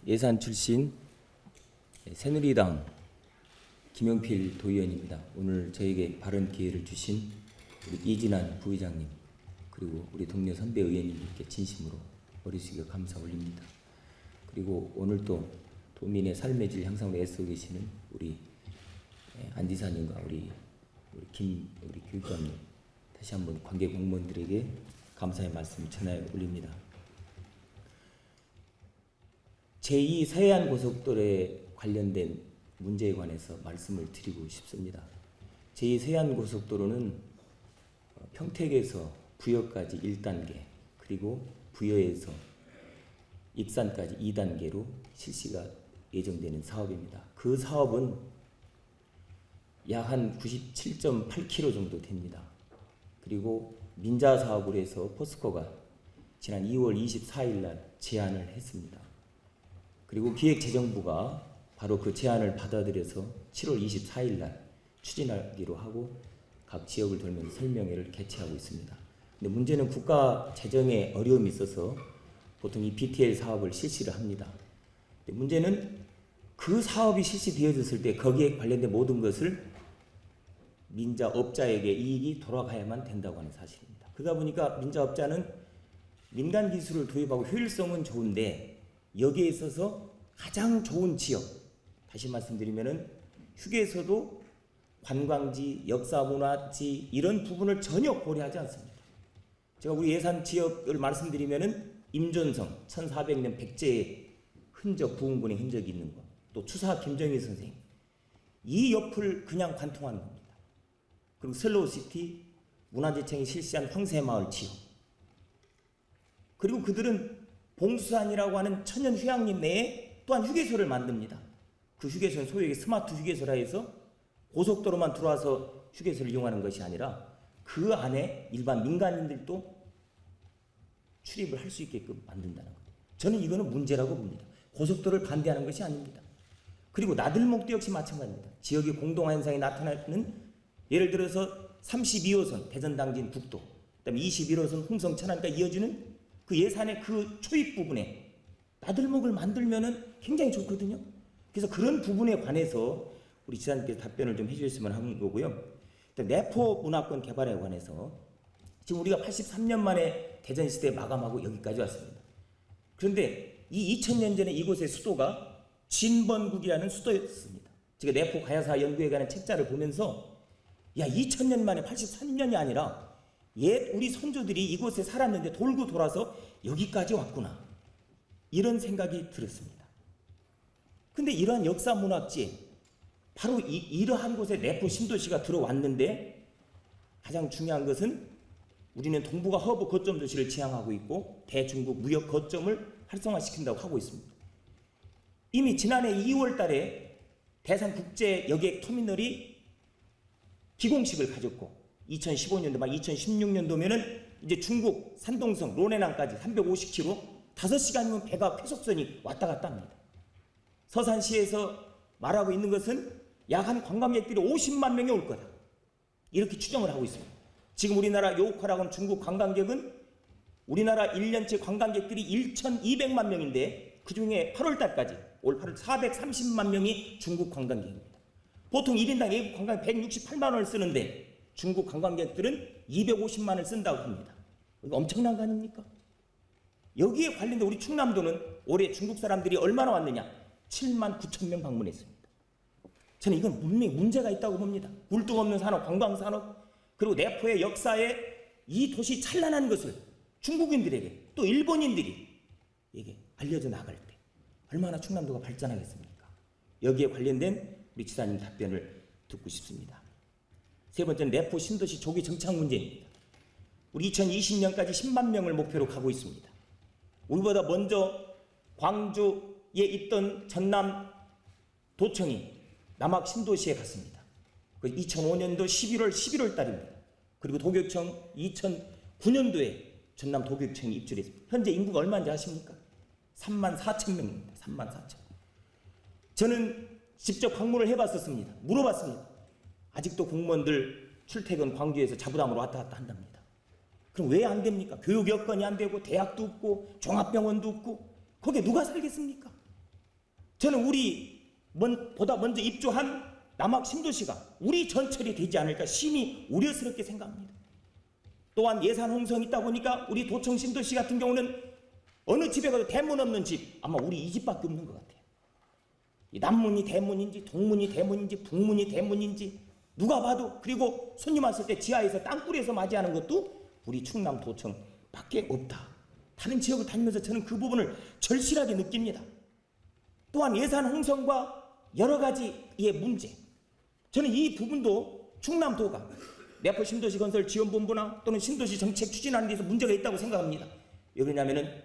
예산 출신 새누리당 김영필 도의원입니다. 오늘 저에게 발언 기회를 주신 우리 이진환 부의장님 그리고 우리 동료 선배 의원님들께 진심으로 머리 숙여 감사 올립니다. 그리고 오늘 또 도민의 삶의 질 향상으로 애쓰고 계시는 우리 안지사님과 우리 교육감님 다시 한번 관계 공무원들에게 감사의 말씀을 전하여 올립니다. 제2 서해안고속도로에 관련된 문제에 관해서 말씀을 드리고 싶습니다. 제2 서해안고속도로는 평택에서 부여까지 1단계 그리고 부여에서 익산까지 2단계로 실시가 예정되는 사업입니다. 그 사업은 약 한 97.8km 정도 됩니다. 그리고 민자 사업으로 해서 포스코가 지난 2월 24일 날 제안을 했습니다. 그리고 기획재정부가 바로 그 제안을 받아들여서 7월 24일 날 추진하기로 하고 각 지역을 돌면서 설명회를 개최하고 있습니다. 근데 문제는 국가 재정에 어려움이 있어서 보통 이 BTL 사업을 실시를 합니다. 근데 문제는 그 사업이 실시되어졌을 때 거기에 관련된 모든 것을 민자업자에게 이익이 돌아가야만 된다고 하는 사실입니다. 그러다 보니까 민자업자는 민간 기술을 도입하고 효율성은 좋은데 여기에 있어서 가장 좋은 지역, 다시 말씀드리면은 휴게소도 관광지, 역사문화지 이런 부분을 전혀 고려하지 않습니다. 제가 우리 예산 지역을 말씀드리면은 임존성 1400년 백제의 흔적, 부흥군의 흔적이 있는 것, 또 추사 김정일 선생 이 옆을 그냥 관통하는 겁니다. 그리고 슬로우시티 문화재청이 실시한 황새마을 지역, 그리고 그들은 봉수산이라고 하는 천연 휴양림 내에 또한 휴게소를 만듭니다. 그 휴게소는 소위 스마트 휴게소라 해서 고속도로만 들어와서 휴게소를 이용하는 것이 아니라 그 안에 일반 민간인들도 출입을 할 수 있게끔 만든다는 거예요. 저는 이거는 문제라고 봅니다. 고속도로를 반대하는 것이 아닙니다. 그리고 나들목도 역시 마찬가지입니다. 지역의 공동환상이 나타나는 예를 들어서 32호선 대전당진 국도, 그다음에 21호선 홍성 천안까지 이어지는 그 예산의 그 초입 부분에 나들목을 만들면은 굉장히 좋거든요. 그래서 그런 부분에 관해서 우리 지사님께서 답변을 좀 해주셨으면 하는 거고요. 내포 문화권 개발에 관해서 지금 우리가 83년 만에 대전시대 마감하고 여기까지 왔습니다. 그런데 이 2000년 전에 이곳의 수도가 진번국이라는 수도였습니다. 제가 내포 가야사 연구에 관한 책자를 보면서 2000년 만에 83년이 아니라 옛 우리 선조들이 이곳에 살았는데 돌고 돌아서 여기까지 왔구나, 이런 생각이 들었습니다. 근데 이러한 역사문화지에 바로 이러한 곳에 내포 신도시가 들어왔는데 가장 중요한 것은 우리는 동북아 허브 거점 도시를 지향하고 있고 대중국 무역 거점을 활성화시킨다고 하고 있습니다. 이미 지난해 2월 달에 대산 국제 여객 터미널이 기공식을 가졌고 2015년도 막 2016년도면은 이제 중국 산동성 로네낭까지 350km 5시간이면 배가 회속선이 왔다 갔다 합니다. 서산시에서 말하고 있는 것은 약 한 관광객들이 50만 명이 올 거다, 이렇게 추정을 하고 있습니다. 지금 우리나라 요코라고 중국 관광객은 우리나라 1년치 관광객들이 1,200만 명인데 그중에 8월 달까지 올 8월 430만 명이 중국 관광객입니다. 보통 1인당 외국 관광객 168만 원을 쓰는데 중국 관광객들은 250만 원을 쓴다고 합니다. 이거 엄청난 거 아닙니까? 여기에 관련된 우리 충남도는 올해 중국 사람들이 얼마나 왔느냐? 7만 9천 명 방문했습니다. 저는 이건 분명히 문제가 있다고 봅니다. 굴뚝 없는 산업, 관광산업, 그리고 내포의 역사에 이 도시 찬란한 것을 중국인들에게 또 일본인들이 알려져 나갈 때 얼마나 충남도가 발전하겠습니까? 여기에 관련된 우리 지사님 답변을 듣고 싶습니다. 세 번째는 내포 신도시 조기 정착 문제입니다. 우리 2020년까지 10만 명을 목표로 가고 있습니다. 우리보다 먼저 광주에 있던 전남 도청이 남학 신도시에 갔습니다. 2005년도 11월 달입니다. 그리고 도교청 2009년도에 전남 도교청이 입주를 했습니다. 현재 인구가 얼마인지 아십니까? 3만 4천 명입니다. 3만 4천. 저는 직접 방문을 해봤었습니다. 물어봤습니다. 아직도 공무원들 출퇴근 광주에서 자부담으로 왔다 갔다 한답니다. 그럼 왜 안 됩니까? 교육 여건이 안 되고 대학도 없고 종합병원도 없고 거기에 누가 살겠습니까? 저는 보다 먼저 입주한 남학 신도시가 우리 전철이 되지 않을까 심히 우려스럽게 생각합니다. 또한 예산 홍성이 있다 보니까 우리 도청 신도시 같은 경우는 어느 집에 가도 대문 없는 집 아마 우리 이 집밖에 없는 것 같아요. 이 남문이 대문인지 동문이 대문인지 북문이 대문인지 누가 봐도, 그리고 손님 왔을 때 지하에서 땅굴에서 맞이하는 것도 우리 충남 도청밖에 없다. 다른 지역을 다니면서 저는 그 부분을 절실하게 느낍니다. 또한 예산 홍성과 여러 가지의 문제, 저는 이 부분도 충남도가 내포 신도시 건설 지원본부나 또는 신도시 정책 추진하는 데서 문제가 있다고 생각합니다. 왜 그러냐면은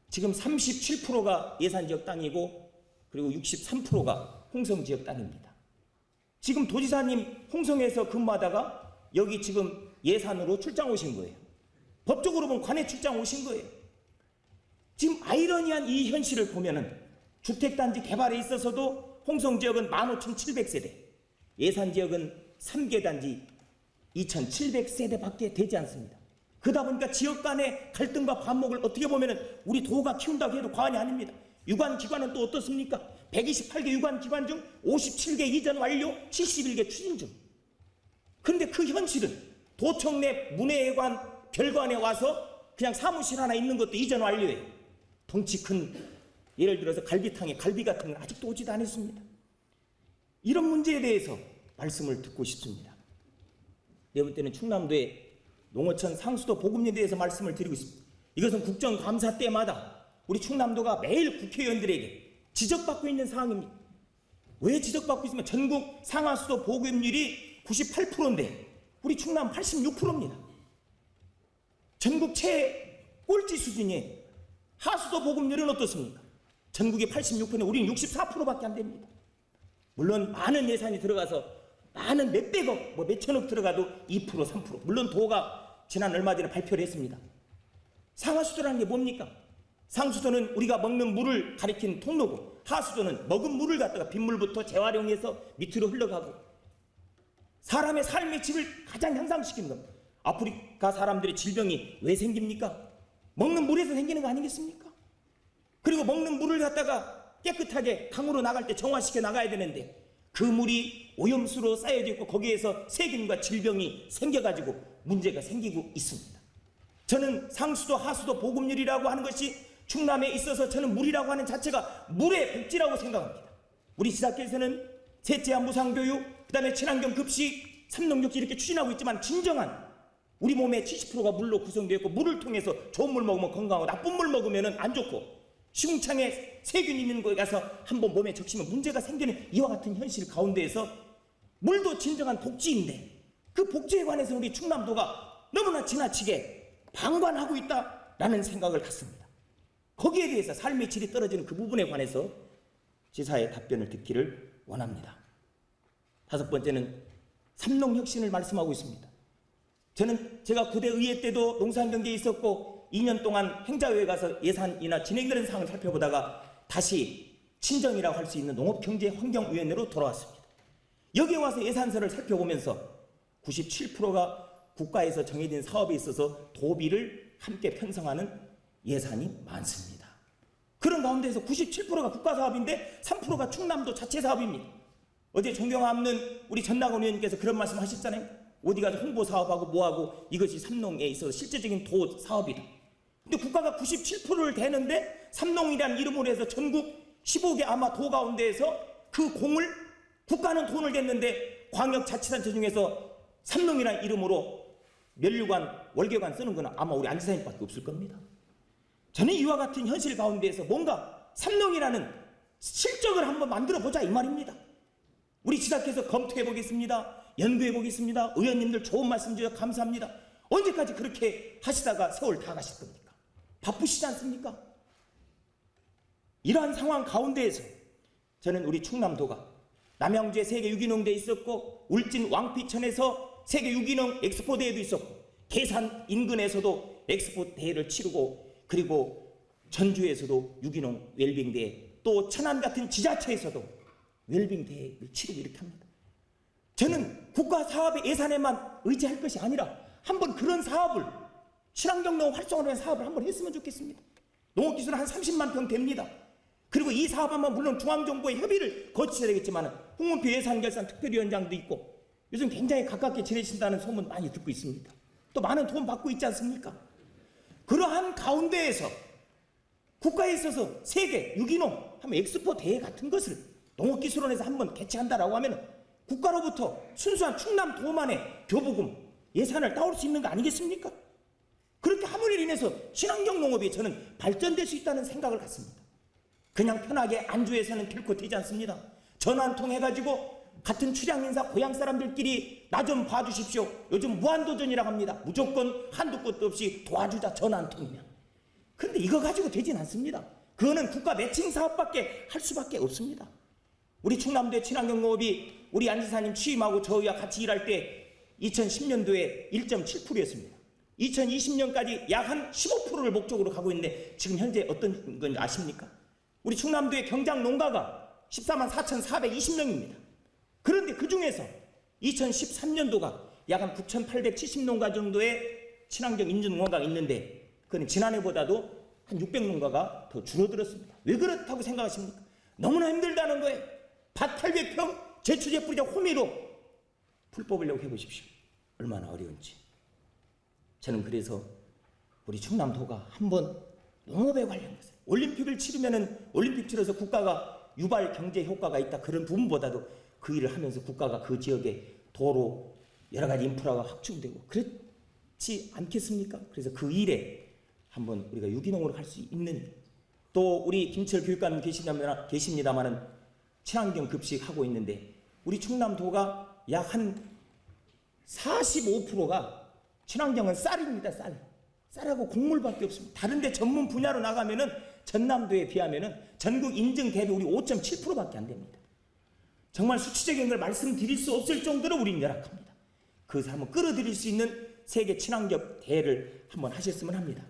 지금 37%가 예산지역 땅이고 그리고 63%가 홍성지역 땅입니다. 지금 도지사님 홍성에서 근무하다가 여기 지금 예산으로 출장 오신 거예요. 법적으로 보면 관내 출장 오신 거예요. 지금 아이러니한 이 현실을 보면은 주택단지 개발에 있어서도 홍성지역은 15,700세대, 예산지역은 3개 단지 2,700세대밖에 되지 않습니다. 그러다 보니까 지역 간의 갈등과 반목을 어떻게 보면은 우리 도가 키운다고 해도 과언이 아닙니다. 유관기관은 또 어떻습니까? 128개 유관기관 중 57개 이전 완료, 71개 추진 중. 그런데 그 현실은 도청 내 문해관, 별관에 와서 그냥 사무실 하나 있는 것도 이전 완료예요. 덩치 큰, 예를 들어서 갈비탕에 갈비 같은 건 아직도 오지도 않았습니다. 이런 문제에 대해서 말씀을 듣고 싶습니다. 내가 볼 때는 충남도의 농어촌 상수도 보급에 대해서 말씀을 드리고 있습니다. 이것은 국정감사 때마다 우리 충남도가 매일 국회의원들에게 지적받고 있는 사항입니다. 왜 지적받고 있으면 전국 상하수도 보급률이 98%인데 우리 충남 86%입니다. 전국 최꼴찌 수준의 하수도 보급률은 어떻습니까? 전국의 86%인데 우리는 64%밖에 안 됩니다. 물론 많은 예산이 들어가서 많은 몇백억, 몇천억 들어가도 2%, 3%. 물론 도가 지난 얼마 전에 발표를 했습니다. 상하수도라는 게 뭡니까? 상수도는 우리가 먹는 물을 가리킨 통로고, 하수도는 먹은 물을 갖다가 빗물부터 재활용해서 밑으로 흘러가고, 사람의 삶의 질을 가장 향상시키는 겁니다. 아프리카 사람들의 질병이 왜 생깁니까? 먹는 물에서 생기는 거 아니겠습니까? 그리고 먹는 물을 갖다가 깨끗하게 강으로 나갈 때 정화시켜 나가야 되는데 그 물이 오염수로 쌓여져 있고 거기에서 세균과 질병이 생겨가지고 문제가 생기고 있습니다. 저는 상수도 하수도 보급률이라고 하는 것이 충남에 있어서 저는 물이라고 하는 자체가 물의 복지라고 생각합니다. 우리 지자체에서는 셋째한 무상교육, 그 다음에 친환경 급식, 삼농육지 이렇게 추진하고 있지만 진정한 우리 몸의 70%가 물로 구성되어 있고 물을 통해서 좋은 물 먹으면 건강하고 나쁜 물 먹으면 안 좋고 시궁창에 세균이 있는 곳에 가서 한번 몸에 적시면 문제가 생기는 이와 같은 현실 가운데에서 물도 진정한 복지인데 그 복지에 관해서 우리 충남도가 너무나 지나치게 방관하고 있다라는 생각을 갖습니다. 거기에 대해서 삶의 질이 떨어지는 그 부분에 관해서 지사의 답변을 듣기를 원합니다. 다섯 번째는 삼농혁신을 말씀하고 있습니다. 저는 제가 9대 의회 때도 농산경제에 있었고 2년 동안 행자회에 가서 예산이나 진행되는 사항을 살펴보다가 다시 친정이라고 할 수 있는 농업경제환경위원회로 돌아왔습니다. 여기에 와서 예산서를 살펴보면서 97%가 국가에서 정해진 사업에 있어서 도비를 함께 편성하는 예산이 많습니다. 그런 가운데서 97%가 국가사업인데 3%가 충남도 자체 사업입니다. 어제 존경하는 우리 전낙원 의원님께서 그런 말씀 하셨잖아요. 어디 가서 홍보사업하고 뭐하고 이것이 삼농에 있어서 실제적인 도 사업이다. 근데 국가가 97%를 대는데 삼농이라는 이름으로 해서 전국 15개 아마 도 가운데에서 그 공을 국가는 돈을 댔는데 광역자치단체 중에서 삼농이라는 이름으로 면류관, 월계관 쓰는 건 아마 우리 안 지사님밖에 없을 겁니다. 저는 이와 같은 현실 가운데에서 뭔가 삼농이라는 실적을 한번 만들어 보자 이 말입니다. 우리 지사께서 검토해 보겠습니다. 연구해 보겠습니다. 의원님들 좋은 말씀 주셔서 감사합니다. 언제까지 그렇게 하시다가 세월 다 가실 겁니까? 바쁘시지 않습니까? 이러한 상황 가운데에서 저는 우리 충남도가 남양주에 세계 유기농대에 있었고 울진 왕피천에서 세계 유기농 엑스포 대회도 있었고 계산 인근에서도 엑스포 대회를 치르고 그리고 전주에서도 유기농 웰빙 대회 또 천안 같은 지자체에서도 웰빙 대회를 치르고 이렇게 합니다. 저는 국가 사업의 예산에만 의지할 것이 아니라 한번 그런 사업을 친환경 농업 활성화하는 사업을 한번 했으면 좋겠습니다. 농업기술은 한 30만 평 됩니다. 그리고 이 사업하면 물론 중앙정부의 협의를 거치셔야 되겠지만 홍문표 예산결산 특별위원장도 있고 요즘 굉장히 가깝게 지내신다는 소문 많이 듣고 있습니다. 또 많은 도움 받고 있지 않습니까? 그러한 가운데에서 국가에 있어서 세계 유기농 하면 엑스포 대회 같은 것을 농업기술원에서 한번 개최한다라고 하면 국가로부터 순수한 충남 도만의 교부금 예산을 따올 수 있는 거 아니겠습니까? 그렇게 함으로 인해서 친환경 농업이 저는 발전될 수 있다는 생각을 갖습니다. 그냥 편하게 안주해서는 결코 되지 않습니다. 전화 한 통 해가지고 같은 출향인사 고향 사람들끼리 나 좀 봐주십시오. 요즘 무한도전이라고 합니다. 무조건 한두 끝도 없이 도와주자, 전화 한 통이면. 그런데 이거 가지고 되진 않습니다. 그거는 국가 매칭 사업밖에 할 수밖에 없습니다. 우리 충남도의 친환경 농업이 우리 안 지사님 취임하고 저희와 같이 일할 때 2010년도에 1.7%였습니다. 2020년까지 약 한 15%를 목적으로 가고 있는데 지금 현재 어떤 건지 아십니까? 우리 충남도의 경작 농가가 14만 4,420명입니다. 그런데 그 중에서 2013년도가 약 한 9,870농가 정도의 친환경 인증 농가가 있는데 그건 지난해보다도 한 600농가가 더 줄어들었습니다. 왜 그렇다고 생각하십니까? 너무나 힘들다는 거예요. 밭 800평 제초제 뿌리자 호미로 풀 뽑으려고 해보십시오. 얼마나 어려운지. 저는 그래서 우리 충남도가 한번 농업에 관련해서 올림픽을 치르면은 올림픽 치러서 국가가 유발 경제 효과가 있다 그런 부분보다도 그 일을 하면서 국가가 그 지역에 도로 여러 가지 인프라가 확충되고 그렇지 않겠습니까? 그래서 그 일에 한번 우리가 유기농으로 할 수 있는 또 우리 김철 교육감님 계십니다마는 친환경 급식 하고 있는데 우리 충남도가 약 한 45%가 친환경은 쌀입니다. 쌀하고 곡물밖에 없습니다. 다른데 전문 분야로 나가면은 전남도에 비하면은 전국 인증 대비 우리 5.7%밖에 안 됩니다. 정말 수치적인 걸 말씀드릴 수 없을 정도로 우리는 열악합니다. 그것을 한번 끌어들일 수 있는 세계 친환경 대회를 한번 하셨으면 합니다.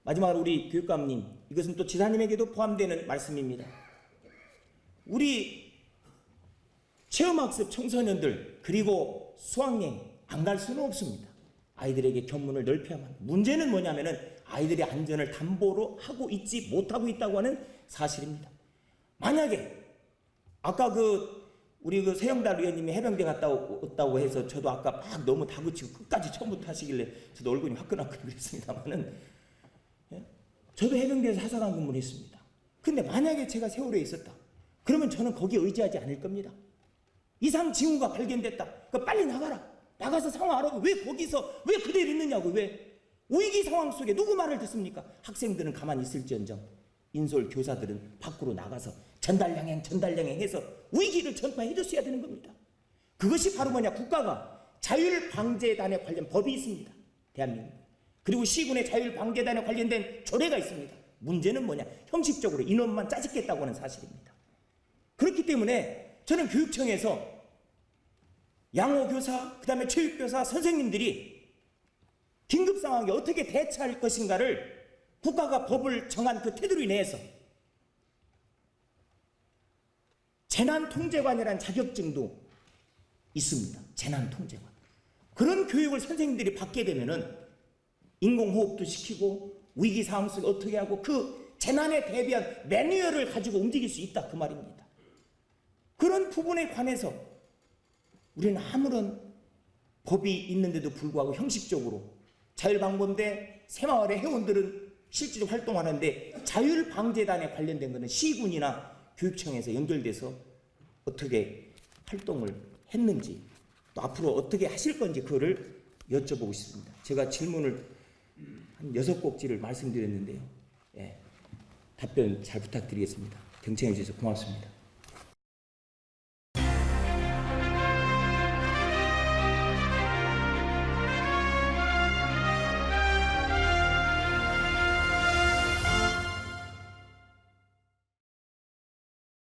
마지막으로 우리 교육감님, 이것은 또 지사님에게도 포함되는 말씀입니다. 우리 체험학습 청소년들 그리고 수학여행 안 갈 수는 없습니다. 아이들에게 견문을 넓혀야만. 문제는 뭐냐면은 아이들의 안전을 담보로 하고 있지 못하고 있다고 하는 사실입니다. 만약에 아까 우리 세영달 의원님이 해병대 갔다 왔다고 해서 저도 아까 막 너무 다그치고 끝까지 처음부터 하시길래 저도 얼굴이 화끈화끈 그랬습니다만은 저도 해병대에서 사사관 근무를 했습니다. 근데 만약에 제가 세월호에 있었다. 그러면 저는 거기에 의지하지 않을 겁니다. 이상 징후가 발견됐다. 그러니까 빨리 나가라. 나가서 상황 알아보고 왜 거기서 왜 그대로 있느냐고. 왜 위기 상황 속에 누구 말을 듣습니까? 학생들은 가만히 있을지언정 인솔 교사들은 밖으로 나가서 전달양행 해서 위기를 전파해 줬어야 되는 겁니다. 그것이 바로 뭐냐, 국가가 자율방재단에 관련 법이 있습니다. 대한민국. 그리고 시군의 자율방재단에 관련된 조례가 있습니다. 문제는 뭐냐, 형식적으로 인원만 짜집겠다고 하는 사실입니다. 그렇기 때문에 저는 교육청에서 양호교사, 그 다음에 체육교사, 선생님들이 긴급 상황에 어떻게 대처할 것인가를 국가가 법을 정한 그 테두리 내에서 재난통제관이라는 자격증도 있습니다. 재난통제관. 그런 교육을 선생님들이 받게 되면은 인공호흡도 시키고 위기 상황 속에 어떻게 하고 그 재난에 대비한 매뉴얼을 가지고 움직일 수 있다 그 말입니다. 그런 부분에 관해서 우리는 아무런 법이 있는데도 불구하고 형식적으로 자율방범대 새마을의 회원들은 실제로 활동하는데 자율방재단에 관련된 것은 시군이나 교육청에서 연결돼서 어떻게 활동을 했는지 또 앞으로 어떻게 하실 건지 그거를 여쭤보고 싶습니다. 제가 질문을 한 6곡지를 말씀드렸는데요. 답변 잘 부탁드리겠습니다. 경청해 주셔서 고맙습니다.